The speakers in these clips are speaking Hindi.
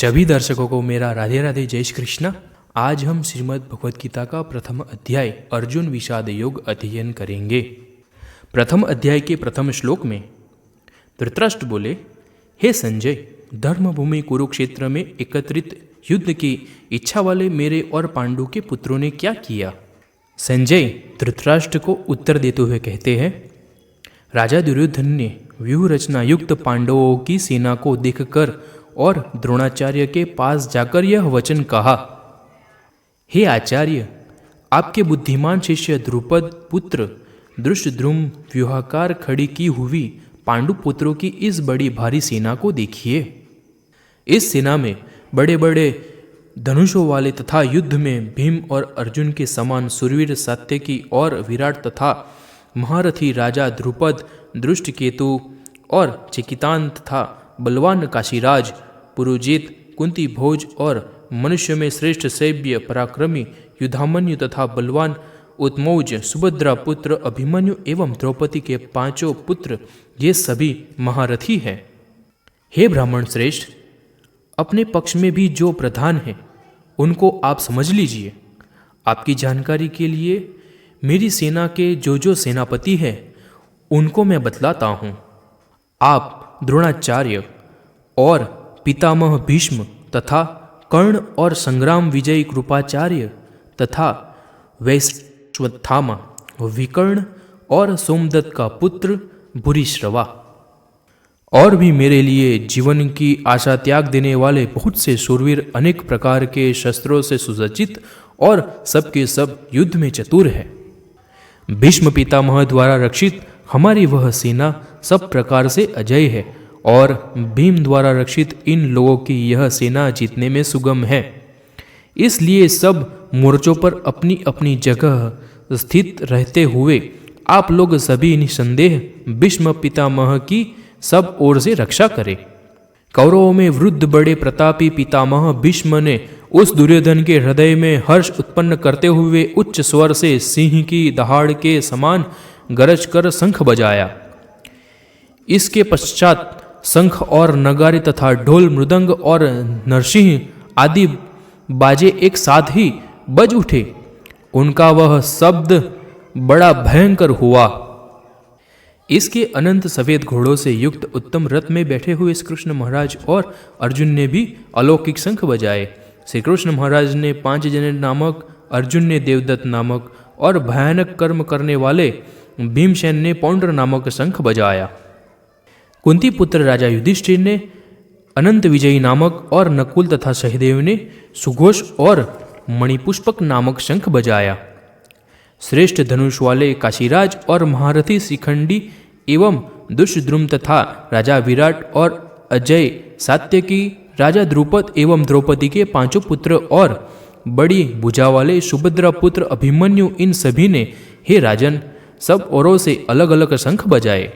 सभी दर्शकों को मेरा राधे राधे जय श्री कृष्ण। आज हम श्रीमद् भगवद गीता का प्रथम अध्याय अर्जुन विषाद योग अध्ययन करेंगे। प्रथम अध्याय के प्रथम श्लोक में धृतराष्ट्र बोले, हे संजय, धर्मभूमि कुरुक्षेत्र में एकत्रित युद्ध की इच्छा वाले मेरे और पांडु के पुत्रों ने क्या किया। संजय धृतराष्ट्र को उत्तर देते हुए कहते हैं, राजा दुर्योधन ने व्यूह रचना युक्त पांडवों की सेना को देखकर और द्रोणाचार्य के पास जाकर यह वचन कहा, हे आचार्य, आपके बुद्धिमान शिष्य द्रुपद पुत्र धृष्टद्युम्न व्यूहाकार खड़ी की हुई पांडु पुत्रों की इस बड़ी भारी सेना को देखिए। इस सेना में बड़े बड़े धनुषों वाले तथा युद्ध में भीम और अर्जुन के समान सुरवीर सात्यकी और विराट तथा महारथी राजा द्रुपद, धृष्टकेतु और चिकितान तथा बलवान काशीराज, पुरुजित, कुंती भोज और मनुष्य में श्रेष्ठ सैव्य पराक्रमी युधामन्यु तथा बलवान उत्मौज, सुभद्रा पुत्र अभिमन्यु एवं द्रौपदी के पांचों पुत्र, ये सभी महारथी हैं। हे ब्राह्मण श्रेष्ठ, अपने पक्ष में भी जो प्रधान हैं उनको आप समझ लीजिए। आपकी जानकारी के लिए मेरी सेना के जो सेनापति हैं उनको मैं बतलाता हूँ। आप द्रोणाचार्य और पितामह भीष्म तथा कर्ण और संग्राम विजयी कृपाचार्य तथा वैश्वत्थामा, विकर्ण और सोमदत्त का पुत्र भूरिश्रवा और भी मेरे लिए जीवन की आशा त्याग देने वाले बहुत से शूरवीर अनेक प्रकार के शस्त्रों से सुसज्जित और सबके सब युद्ध में चतुर है। भीष्म पितामह द्वारा रक्षित हमारी वह सेना सब प्रकार से अजय है और भीम द्वारा रक्षित इन लोगों की यह सेना जीतने में सुगम है। इसलिए सब मोर्चों पर अपनी अपनी जगह स्थित रहते हुए आप लोग सभी निसंदेह भीष्म पितामह की सब ओर से रक्षा करें। कौरवों में वृद्ध बड़े प्रतापी पितामह भीष्म ने उस दुर्योधन के हृदय में हर्ष उत्पन्न करते हुए उच्च स्वर से सिंह की दहाड़ के समान गरज कर शंख बजाया। इसके पश्चात शंख और नगारे तथा ढोल, मृदंग और नरसिंह आदि बाजे एक साथ ही बज उठे। उनका वह शब्द बड़ा भयंकर हुआ। इसके अनंत सफेद घोड़ों से युक्त उत्तम रथ में बैठे हुए श्री कृष्ण महाराज और अर्जुन ने भी अलौकिक शंख बजाए। श्री कृष्ण महाराज ने पांचजन्य नामक, अर्जुन ने देवदत्त नामक और भयानक कर्म करने वाले भीमसेन ने पौंड्र नामक शंख बजाया। कुंती पुत्र राजा युधिष्ठिर ने अनंत विजयी नामक और नकुल तथा सहदेव ने सुघोष और मणिपुष्पक नामक शंख बजाया। श्रेष्ठ धनुष वाले काशीराज और महारथी शिखंडी एवं धृष्टद्युम्न तथा राजा विराट और अजय सात्यकी, राजा द्रुपद एवं द्रौपदी के पांचों पुत्र और बड़ी भुजा वाले सुभद्रा पुत्र अभिमन्यु, इन सभी ने हे राजन सब ओरों से अलग अलग शंख बजाए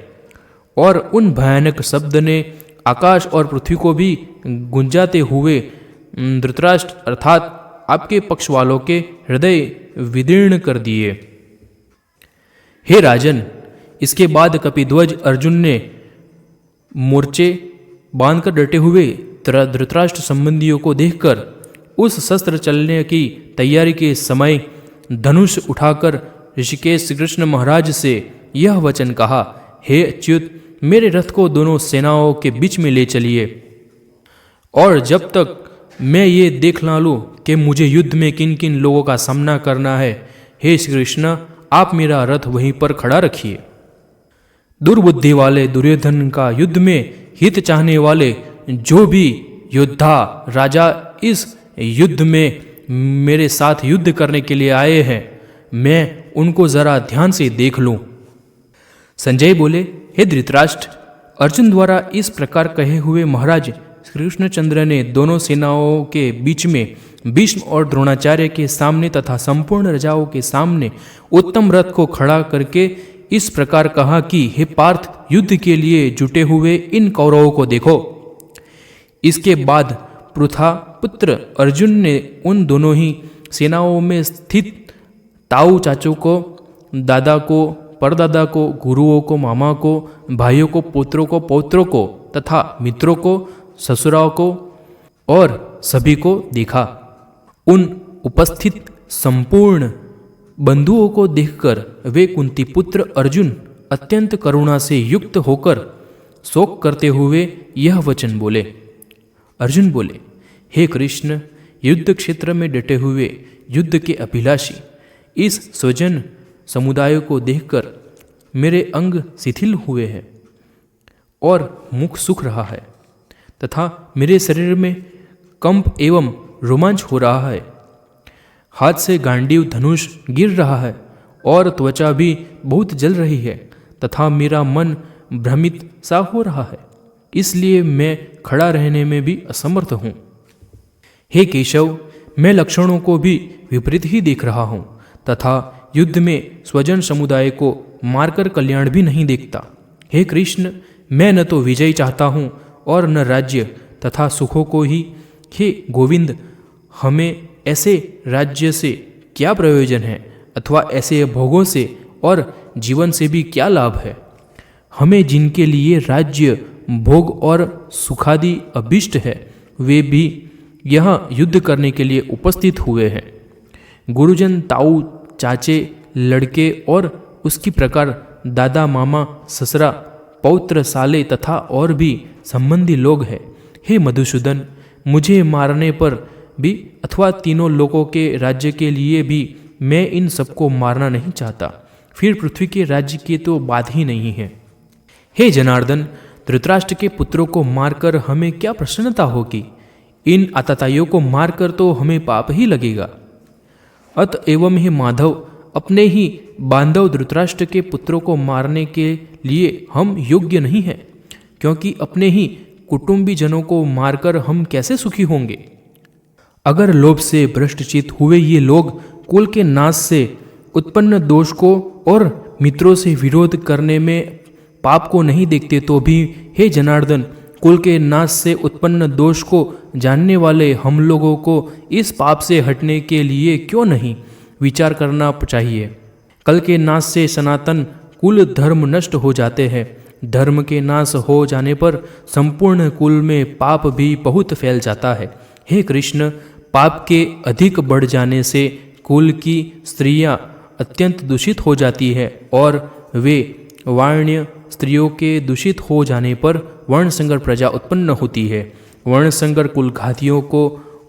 और उन भयानक शब्द ने आकाश और पृथ्वी को भी गुंजाते हुए धृतराष्ट्र अर्थात आपके पक्ष वालों के हृदय विदीर्ण कर दिए। हे राजन, इसके बाद कपिध्वज अर्जुन ने मोर्चे बांधकर डटे हुए धृतराष्ट्र संबंधियों को देखकर उस शस्त्र चलने की तैयारी के समय धनुष उठाकर ऋषिकेश श्री कृष्ण महाराज से यह वचन कहा, हे अच्युत, मेरे रथ को दोनों सेनाओं के बीच में ले चलिए और जब तक मैं ये देख ना लूँ कि मुझे युद्ध में किन किन लोगों का सामना करना है, हे श्री कृष्ण, आप मेरा रथ वहीं पर खड़ा रखिए। दुर्बुद्धि वाले दुर्योधन का युद्ध में हित चाहने वाले जो भी योद्धा राजा इस युद्ध में मेरे साथ युद्ध करने के लिए आए हैं, मैं उनको जरा ध्यान से देख लूं। संजय बोले, हे धृतराष्ट्र, अर्जुन द्वारा इस प्रकार कहे हुए महाराज श्री कृष्णचंद्र ने दोनों सेनाओं के बीच में भीष्म और द्रोणाचार्य के सामने तथा संपूर्ण राजाओं के सामने उत्तम रथ को खड़ा करके इस प्रकार कहा कि हे पार्थ, युद्ध के लिए जुटे हुए इन कौरवों को देखो। इसके बाद पृथा पुत्र अर्जुन ने उन दोनों ही सेनाओं में स्थित ताऊ चाचू को, दादा को, परदादा को, गुरुओं को, मामा को, भाइयों को, पुत्रों को, पौत्रों को तथा मित्रों को, ससुराओं को और सभी को देखा। उन उपस्थित संपूर्ण बंधुओं को देखकर वे कुंती पुत्र अर्जुन अत्यंत करुणा से युक्त होकर शोक करते हुए यह वचन बोले। अर्जुन बोले, हे कृष्ण, युद्ध क्षेत्र में डटे हुए युद्ध के अभिलाषी इस स्वजन समुदाय को देखकर मेरे अंग शिथिल हुए हैं और मुख सूख रहा है तथा मेरे शरीर में कंप एवं रोमांच हो रहा है। हाथ से गांडीव धनुष गिर रहा है और त्वचा भी बहुत जल रही है तथा मेरा मन भ्रमित सा हो रहा है, इसलिए मैं खड़ा रहने में भी असमर्थ हूँ। हे केशव, मैं लक्षणों को भी विपरीत ही देख रहा हूँ तथा युद्ध में स्वजन समुदाय को मारकर कल्याण भी नहीं देखता। हे कृष्ण, मैं न तो विजय चाहता हूँ और न राज्य तथा सुखों को ही। हे गोविंद, हमें ऐसे राज्य से क्या प्रयोजन है अथवा ऐसे भोगों से और जीवन से भी क्या लाभ है। हमें जिनके लिए राज्य, भोग और सुखादि अभिष्ट है वे भी यहाँ युद्ध करने के लिए उपस्थित हुए हैं। गुरुजन, ताऊ, चाचे, लड़के और उसकी प्रकार दादा, मामा, ससुरा, पौत्र, साले तथा और भी संबंधी लोग हैं। हे मधुसूदन, मुझे मारने पर भी अथवा तीनों लोगों के राज्य के लिए भी मैं इन सबको मारना नहीं चाहता। फिर पृथ्वी के राज्य की तो बात ही नहीं है। हे जनार्दन, धृतराष्ट्र के पुत्रों को मारकर हमें क्या प्रसन्नता होगी? इन आतताइयों को मारकर तो हमें पाप ही लगेगा। अतएव हे माधव, अपने ही बांधव धृतराष्ट्र के पुत्रों को मारने के लिए हम योग्य नहीं हैं, क्योंकि अपने ही कुटुंबी जनों को मारकर हम कैसे सुखी होंगे। अगर लोभ से भ्रष्टचित हुए ये लोग कुल के नाश से उत्पन्न दोष को और मित्रों से विरोध करने में पाप को नहीं देखते तो भी, हे जनार्दन, कुल के नाश से उत्पन्न दोष को जानने वाले हम लोगों को इस पाप से हटने के लिए क्यों नहीं विचार करना चाहिए। कल के नाश से सनातन कुल धर्म नष्ट हो जाते हैं। धर्म के नाश हो जाने पर संपूर्ण कुल में पाप भी बहुत फैल जाता है। हे कृष्ण, पाप के अधिक बढ़ जाने से कुल की स्त्रियां अत्यंत दूषित हो जाती है और वे वाण्य स्त्रियों के दूषित हो जाने पर वर्णसंकर प्रजा उत्पन्न होती है। वर्णसंकर कुल घातियों को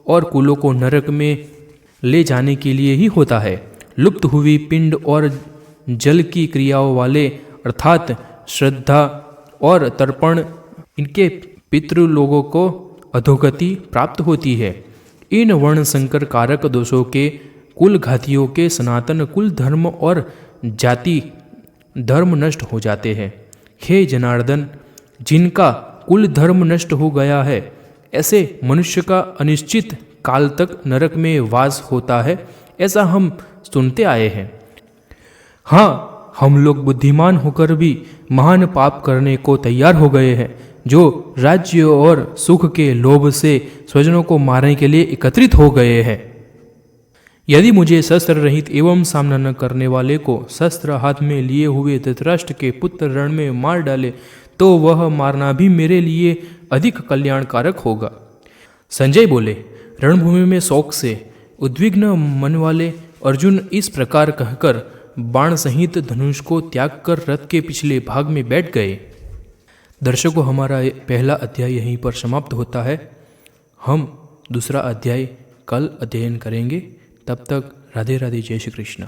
और कुलों को नरक में ले जाने के लिए ही होता है। लुप्त हुई पिंड और जल की क्रियाओं वाले अर्थात श्रद्धा और तर्पण, इनके पितृ लोगों को अधोगति प्राप्त होती है। इन वर्णसंकर कारक दोषों के कुल घातियों के सनातन कुल धर्म और जाति धर्म नष्ट हो जाते हैं। हे जनार्दन, जिनका कुल धर्म नष्ट हो गया है, ऐसे मनुष्य का अनिश्चित काल तक नरक में वास होता है, ऐसा हम सुनते आए हैं। हाँ, हम लोग बुद्धिमान होकर भी महान पाप करने को तैयार हो गए हैं, जो राज्य और सुख के लोभ से स्वजनों को मारने के लिए एकत्रित हो गए हैं। यदि मुझे शस्त्र रहित एवं सामना न करने वाले को शस्त्र हाथ में लिए हुए धृतराष्ट्र के पुत्र रण में मार डाले तो वह मारना भी मेरे लिए अधिक कल्याणकारक होगा। संजय बोले, रणभूमि में शोक से उद्विग्न मन वाले अर्जुन इस प्रकार कहकर बाण सहित धनुष को त्याग कर रथ के पिछले भाग में बैठ गए। दर्शकों, हमारा पहला अध्याय यहीं पर समाप्त होता है। हम दूसरा अध्याय कल अध्ययन करेंगे। तब तक राधे राधे, जय श्री कृष्ण।